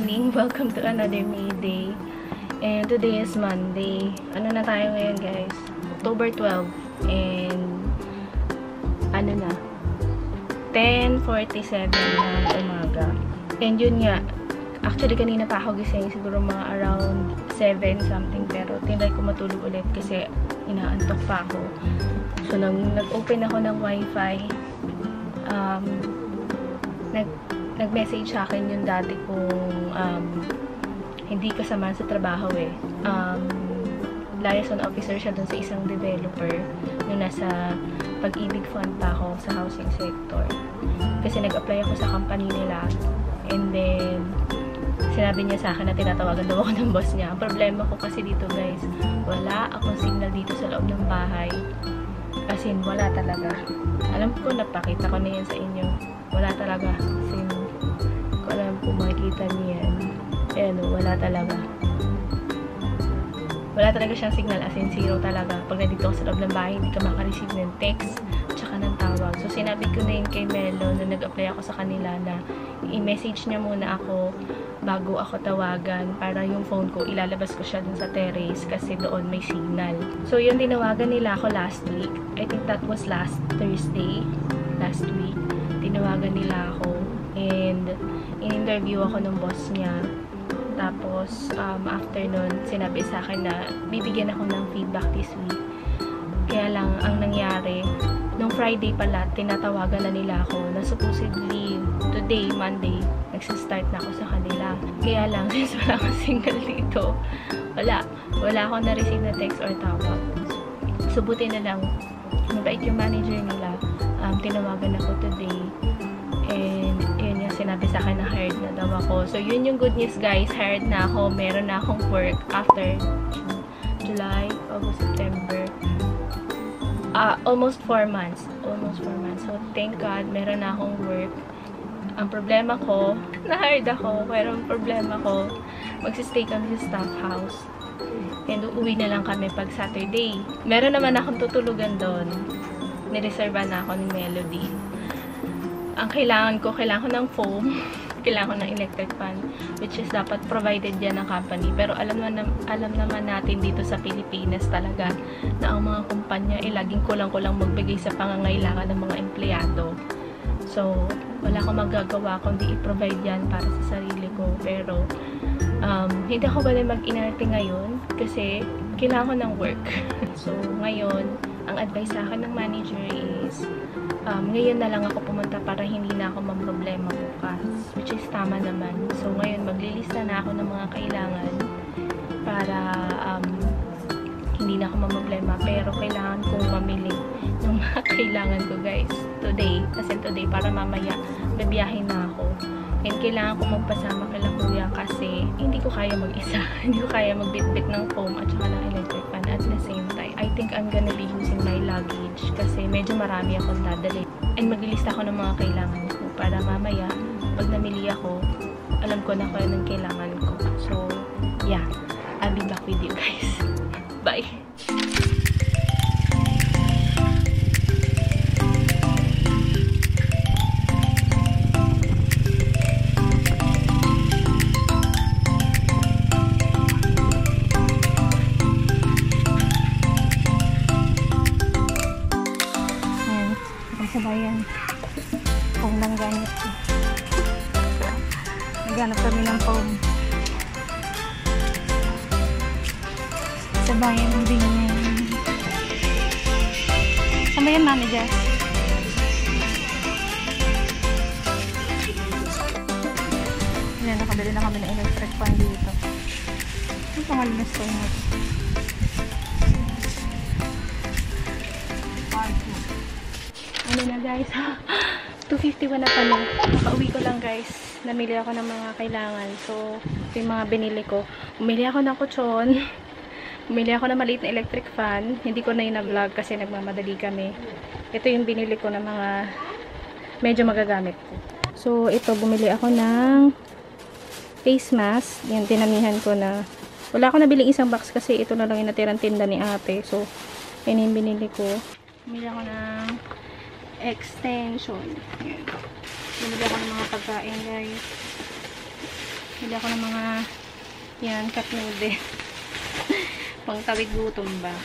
morning! Welcome to another May Day. And today is Monday. Ano na tayo ngayon, guys? October 12. And ano na? 10:47 na umaga. And yun nga. Actually, kanina pa ako gising. Siguro mga around 7 something. Pero tinry ko matulog ulit kasi inaantok pa ako. So, nag-open ako ng wifi. Nag-message sa akin yung dati kong hindi kasama sa trabaho eh. Liaison officer siya dun sa isang developer nung nasa Pag-ibig Fund pa ako sa housing sector. Kasi nag-apply ako sa company nila. And then, sinabi niya sa akin na tinatawagan daw ako ng boss niya. Ang problema ko kasi dito, guys, wala akong signal dito sa loob ng bahay. As in, wala talaga. Alam ko, napakita ko na yan sa inyo. Wala talaga. As in, alam kung makikita niyo yan. Ayan o, wala talaga. Wala talaga siyang signal, as in zero talaga. Pag nandito ka sa loob ng bahay, hindi ka makareceive ng text tsaka ng tawag. So, sinabi ko na yun kay Melo na nag-apply ako sa kanila na i-message niya muna ako bago ako tawagan para yung phone ko, ilalabas ko siya dun sa terrace kasi doon may signal. So, yun, tinawagan nila ako last week. I think that was last Thursday. Last week. Tinawagan nila ako. And, in-interview ako ng boss niya. Tapos, after nun, sinabi sa akin na bibigyan ako ng feedback this week. Kaya lang, ang nangyari, nung Friday pala, tinatawagan na nila ako na supposedly, today, Monday, nagsistart na ako sa kanila. Kaya lang, since wala akong single dito, wala akong na-receive na text or tawag. So, buti na lang, mabait yung manager nila. Tinawagan ako today. And, yun yung sinabi sa akin na hired na daw ako. So, yun yung good news, guys. Hired na ako. Meron na akong work after July, August, September. Almost 4 months. Almost 4 months. So, thank God, meron na akong work. Ang problema ko, na-hired ako. Pero ang problema ko, magsistay kami sa staff house. And uuwi na lang kami pag Saturday. Meron naman akong tutulugan doon. Nireserva na ako ni Melody. Ang kailangan ko ng foam, kailangan ko ng electric fan, which is dapat provided yan ng company. Pero alam naman natin dito sa Pilipinas talaga na ang mga kumpanya ay laging kulang-kulang magbigay sa pangangailangan ng mga empleyado. So, wala akong magagawa kundi i-provide yan para sa sarili ko. Pero, hindi ako bali mag-inarte ngayon kasi kailangan ko ng work. So, ngayon, ang advice sa akin ng manager is ngayon na lang ako pumunta para hindi na ako mamroblema bukas. Which is tama naman. So, ngayon, maglilista na ako ng mga kailangan para hindi na ako mamroblema. Pero, kailangan kong mamili ng mga kailangan ko, guys. Today. Kasi today, para mamaya, babiyahin na ako. And kailangan ko magpasama kay Kuya kasi hindi ko kaya mag-isa. Hindi ko kaya magbitbit ng foam at saka ng electric fan at the same time. I think I'm gonna be using my luggage kasi medyo marami akong dadali. And maglilista ako ng mga kailangan ko para mamaya, pag namili ako, alam ko na kung anong kailangan ko. So, yeah. I'll be back with you guys. Bye! Sabayan kung lang ganit ko. Naghanap kami ng foam. Sabayan ang binyan. Sabayan, manager. Yan, nakabili na kami ng electric fan dito. Ang pangalan na stone mo. Ano na, guys, 2:51 na pala. Nakauwi ko lang, guys. Namili ako ng mga kailangan. So, ito yung mga binili ko. Bumili ako ng kutsyon. Bumili ako ng maliit na electric fan. Hindi ko na yun na-vlog kasi nagmamadali kami. Ito yung binili ko ng mga medyo magagamit ko. So, ito, bumili ako ng face mask. Yan, tinamihan ko na. Wala ako nabiling isang box kasi ito na lang yung natirang tinda ni ate. So, yan yung binili ko. Bumili ako ng extension. Ayan. Bumili ako ng mga pagkain, guys. Bili ako ng mga yan, cup noodle. Pang tawid gutom ba?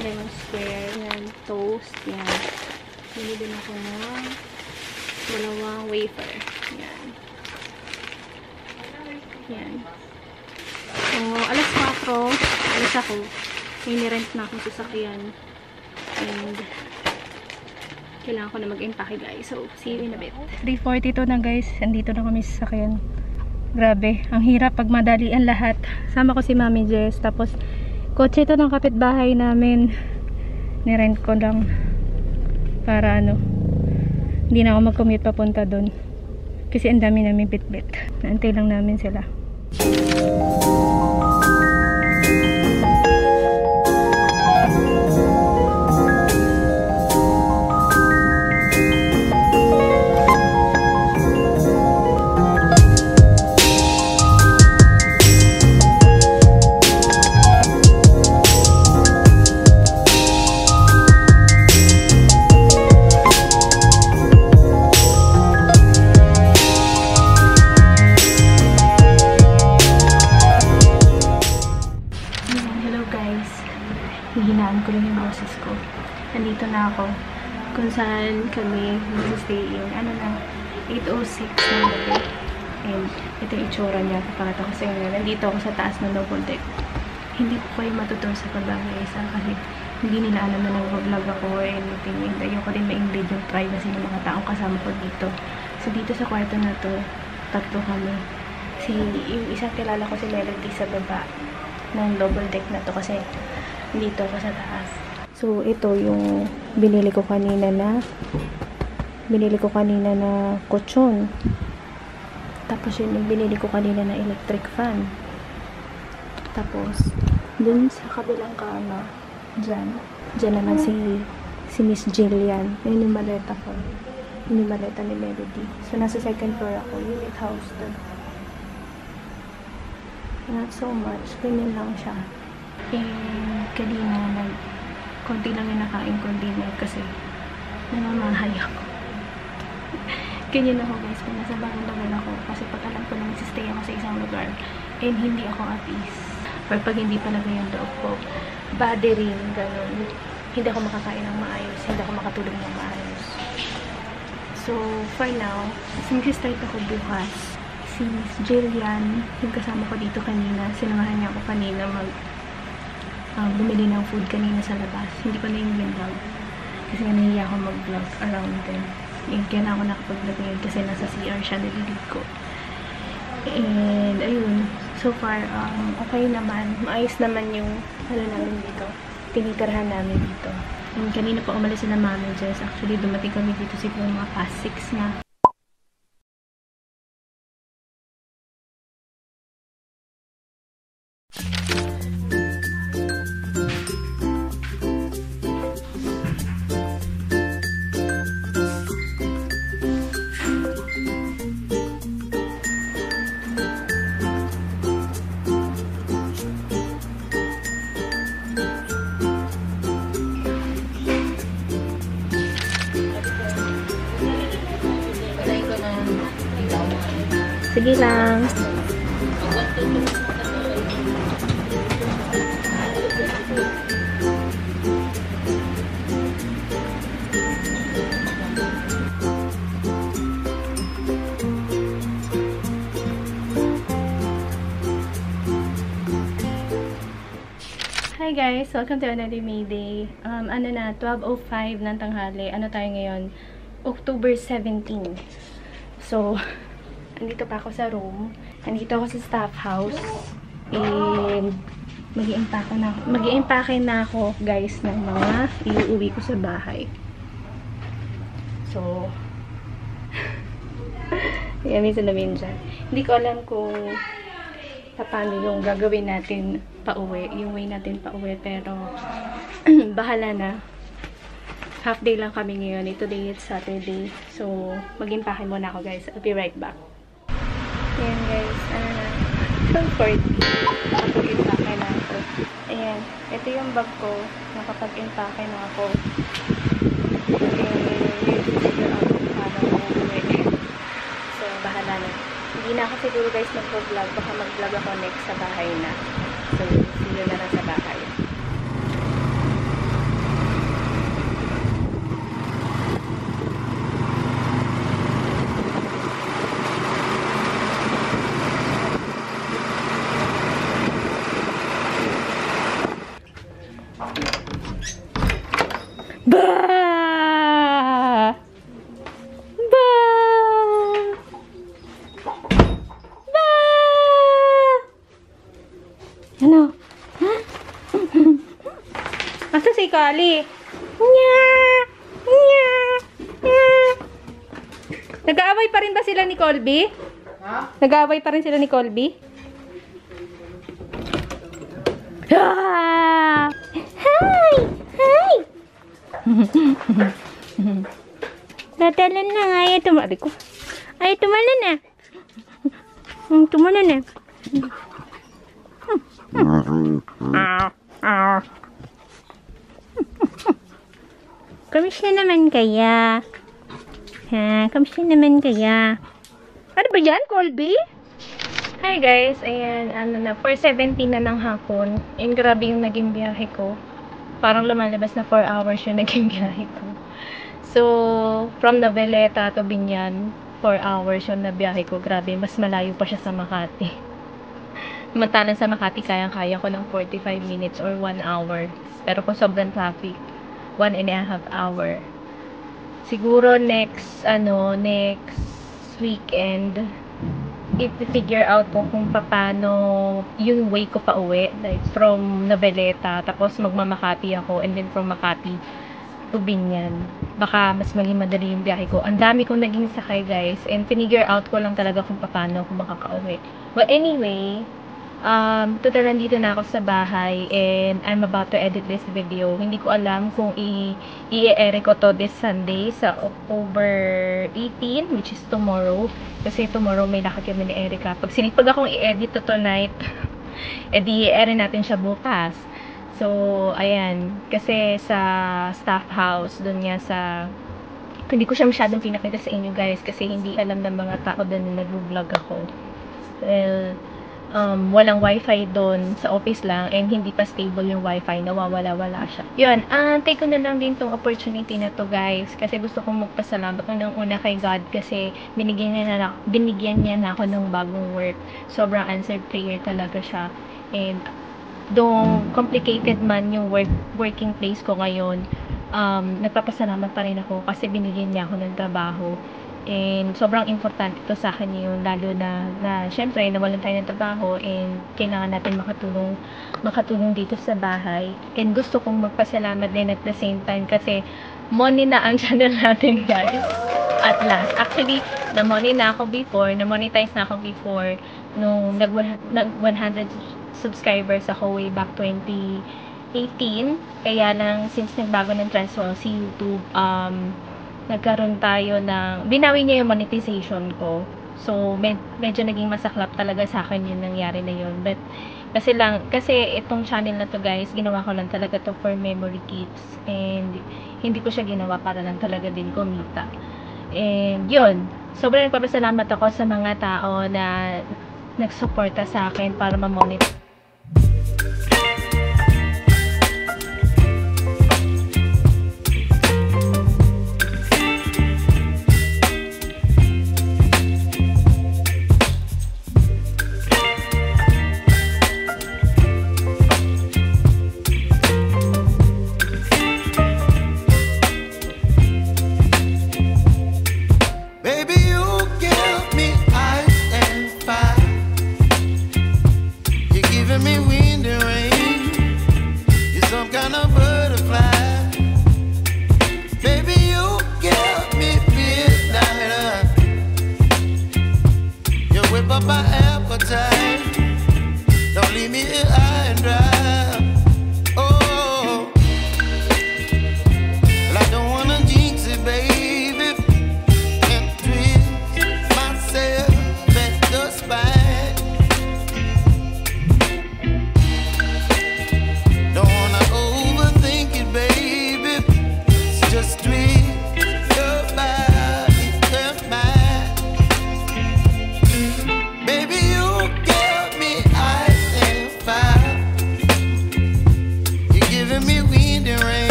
Lemon square, yan, toast, yan. Bili din ako ng dalawang wafer. Yan. Yan. So, alas 4, alas ako. May nirent na akong sasakyan. And, kailangan ko na mag-impake guys. So, see you in a bit. 3:42 na guys. Andito na kami sa sasakyan. Grabe. Ang hirap pag madalian lahat. Sama ko si Mami Jess. Tapos, kotse ito ng kapitbahay namin. Nirent ko lang. Para ano. Hindi na ako mag-commute papunta doon. Kasi ang dami namin bit-bit. Naantay lang namin sila. Hihinaan ko lang yung boses ko. Nandito na ako. Kung saan kami mag-stay in. Ano na, 8:06 ng gabi. And ito yung itsura niya. Papakita ko sa inyo. Nandito ako sa taas ng double deck. Hindi ko kayo matutur sa pagbahay isa kasi hindi nila alam na nag-vlog ako or anything. And ayoko din ma-invade yung privacy ng mga taong kasama ko dito. So dito sa kwarto na to, tatlo kami. Yung isang kilala ko si Melody sa baba ng double deck na to kasi dito ako sa taas. So, ito yung binili ko kanina na kutsyon. Tapos yun yung binili ko kanina na electric fan. Tapos, dun sa kabilang kama, dyan naman si Miss Jillian. Yun yung maleta ko. Yun yung maleta ni Melody. So, nasa second floor ako. Unit house doon. Not so much. Ganyan lang siya. Kanina konti lang yung nakain ko dinner kasi namamahay ako. Ganyan ako guys, kung nasa bagong lugar ako kasi pag alam ko na magsistay ako sa isang lugar and hindi ako at ease or pag hindi talaga yung loob ko body rin, ganun, hindi ako makakain ng maayos, hindi ako makatulog ng maayos. So for now, mag-start ako bukas. Si Miss Jillian, yung kasama ko dito kanina, sinamahan niya ako kanina bumili ng food kanina sa labas. Hindi ko na yung vlog kasi nahihiya ako mag-vlog around them. Kaya na ako nakapag-vlog ngayon kasi nasa CR siya, naliligo. And ayun, so far okay naman, maayos naman yung namin dito, tinitirhan namin dito. And kanina pa umalis sila Mami Jess. Actually dumating kami dito siguro mga past 6 na. Sige lang. Hi guys! Welcome to another Mayday. Ano na, 12:05 ng tanghali. Ano tayo ngayon? October 17. So, andito pa ako sa room. Andito ako sa staff house. And mag-i-impake na ako, guys, ng mga iuuwi ko sa bahay. So, yan, may salamin dyan. Hindi ko alam kung paano yung gagawin natin pauwi. Yung way natin pauwi. Pero, bahala na. Half day lang kami ngayon. Today it's Saturday. So, mag-impake muna ako, guys. I'll be right back. Ayan guys, ano na, 12:40. Nakapag-impake na ako. Ayan, ito yung bag ko. Nakapag-impake na ako. And, here's the figure out para uuwi. Hindi na ako siguro guys mag-vlog. Baka mag-vlog ako next sa bahay na. So, see you na lang sa bahay. Ano? Ha? Asa si Kali? Nya! Nya! Nya! Nag-aaway pa rin ba sila ni Colby? Ha? Nag-aaway pa rin sila ni Colby? Ah! Hi! Hi! Natalan na nga. Ayaw tumali ko. Ayaw tumalan na. Tumalan na. Kamusta naman kaya? Ha? Kamusta naman kaya? Ano ba yan, Colby? Hi guys, ayan, ano na, 4:17 na ng hapon. And grabe yung naging biyahe ko. Parang lumalabas na 4 hours yung naging biyahe ko. So, from Noveleta to Binyan, 4 hours yung nabiyahe ko. Grabe, mas malayo pa siya sa Makati. Samantalang sa Makati, kayang-kaya ko ng 45 minutes or 1 hour. Pero kung sobrang traffic, 1.5 hour. Siguro next weekend, i-figure out ko kung paano yung way ko pa uwi. Like, from Noveleta, tapos magmamakati ako, and then from Makati to Binyan. Baka mas maging madali yung biyahe ko. Ang dami kong naging sakay, guys. And finigure out ko lang talaga kung paano ako makakauwi. But anyway, total nandito na ako sa bahay and I'm about to edit this video. Hindi ko alam kung i-air ko to this Sunday sa October 18, which is tomorrow. Kasi tomorrow may lakad kami ni Erica. Pag sinipag akong i-edit to tonight, edi i-air natin siya bukas. So, ayan. Kasi sa staff house, dun nga sa... Hindi ko siya masyadong pinakita sa inyo guys kasi hindi alam ng mga tao doon na nag-vlog ako. Well, walang wifi doon sa office lang and hindi pa stable yung wifi, nawawala-wala siya. Yun, take ko na lang din tong opportunity na to guys kasi gusto kong magpasalamat ng una kay God kasi binigyan niya na ako ng bagong work. Sobrang answered prayer talaga siya. And though complicated man yung working place ko ngayon, nagpapasalamat pa rin ako kasi binigyan niya ako ng trabaho. And sobrang importante ito sa akin yun, lalo na syempre nawalan tayo ng trabaho and kailangan natin makatulong dito sa bahay. And gusto kong magpasalamat din at the same time kasi money na ang channel natin guys. At last, actually na-money na ako before, na-monetize na ako before nung nag 100 subscribers ako way back 2018. Kaya lang since nagbago ng transparency YouTube, nagkaroon tayo ng, binawi niya yung monetization ko. So, medyo naging masaklap talaga sa akin yung nangyari na yun. But, kasi itong channel na to guys, ginawa ko lang talaga to for memory keeps. And, hindi ko siya ginawa para lang talaga din kumita. And, yun. Sobrang nagpapasalamat ako sa mga tao na nagsuporta sa akin para ma-monetize. Up my